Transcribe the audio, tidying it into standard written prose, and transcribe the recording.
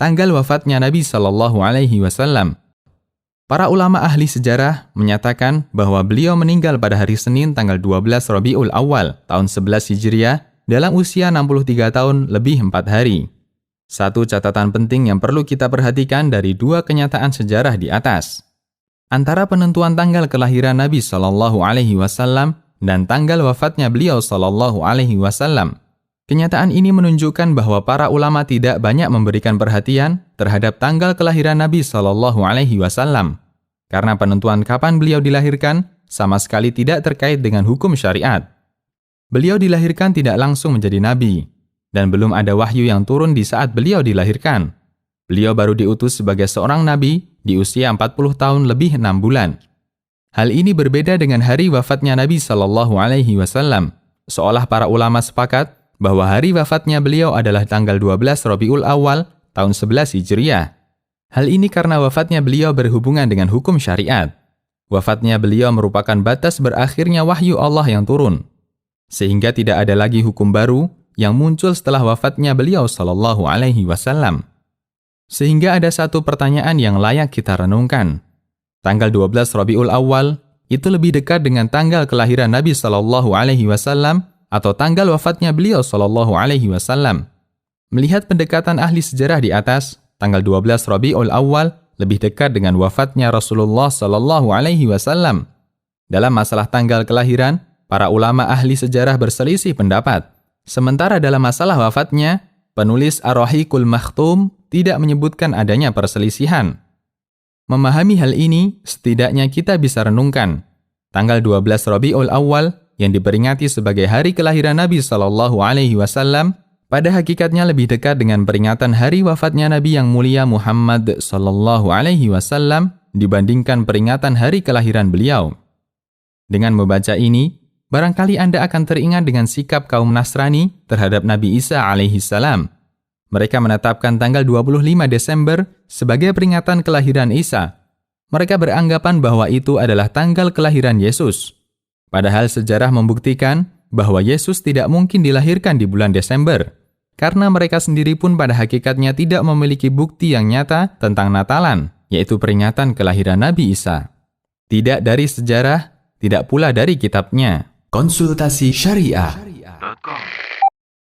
tanggal wafatnya Nabi Shallallahu Alaihi Wasallam. Para ulama ahli sejarah menyatakan bahwa beliau meninggal pada hari Senin tanggal 12 Rabiul Awal tahun 11 Hijriah dalam usia 63 tahun lebih 4 hari. Satu catatan penting yang perlu kita perhatikan dari dua kenyataan sejarah di atas. Antara penentuan tanggal kelahiran Nabi Shallallahu Alaihi Wasallam dan tanggal wafatnya beliau Shallallahu Alaihi Wasallam, kenyataan ini menunjukkan bahwa para ulama tidak banyak memberikan perhatian terhadap tanggal kelahiran Nabi Shallallahu Alaihi Wasallam, karena penentuan kapan beliau dilahirkan sama sekali tidak terkait dengan hukum syariat. Beliau dilahirkan tidak langsung menjadi nabi, dan belum ada wahyu yang turun di saat beliau dilahirkan. Beliau baru diutus sebagai seorang nabi di usia 40 tahun lebih 6 bulan. Hal ini berbeda dengan hari wafatnya Nabi Shallallahu Alaihi Wasallam, seolah para ulama sepakat bahwa hari wafatnya beliau adalah tanggal 12 Rabiul Awal tahun 11 Hijriah. Hal ini karena wafatnya beliau berhubungan dengan hukum syariat. Wafatnya beliau merupakan batas berakhirnya wahyu Allah yang turun, sehingga tidak ada lagi hukum baru yang muncul setelah wafatnya beliau Shallallahu Alaihi Wasallam. Sehingga ada satu pertanyaan yang layak kita renungkan. Tanggal 12 Rabiul Awal itu lebih dekat dengan tanggal kelahiran Nabi Shallallahu Alaihi Wasallam atau tanggal wafatnya beliau Shallallahu Alaihi Wasallam? Melihat pendekatan ahli sejarah di atas, tanggal 12 Rabiul Awal lebih dekat dengan wafatnya Rasulullah Shallallahu Alaihi Wasallam. Dalam masalah tanggal kelahiran, para ulama ahli sejarah berselisih pendapat. Sementara dalam masalah wafatnya, penulis Ar-Rahiqul Makhtum tidak menyebutkan adanya perselisihan. Memahami hal ini, setidaknya kita bisa renungkan. Tanggal 12 Rabiul Awal yang diperingati sebagai hari kelahiran Nabi Shallallahu Alaihi Wasallam pada hakikatnya lebih dekat dengan peringatan hari wafatnya Nabi yang mulia Muhammad Sallallahu Alaihi Wasallam dibandingkan peringatan hari kelahiran beliau. Dengan membaca ini, barangkali Anda akan teringat dengan sikap kaum Nasrani terhadap Nabi Isa alaihi salam. Mereka menetapkan tanggal 25 Desember sebagai peringatan kelahiran Isa. Mereka beranggapan bahwa itu adalah tanggal kelahiran Yesus. Padahal sejarah membuktikan bahwa Yesus tidak mungkin dilahirkan di bulan Desember, karena mereka sendiri pun pada hakikatnya tidak memiliki bukti yang nyata tentang Natalan, yaitu peringatan kelahiran Nabi Isa. Tidak dari sejarah, tidak pula dari kitabnya. Konsultasi Syariah.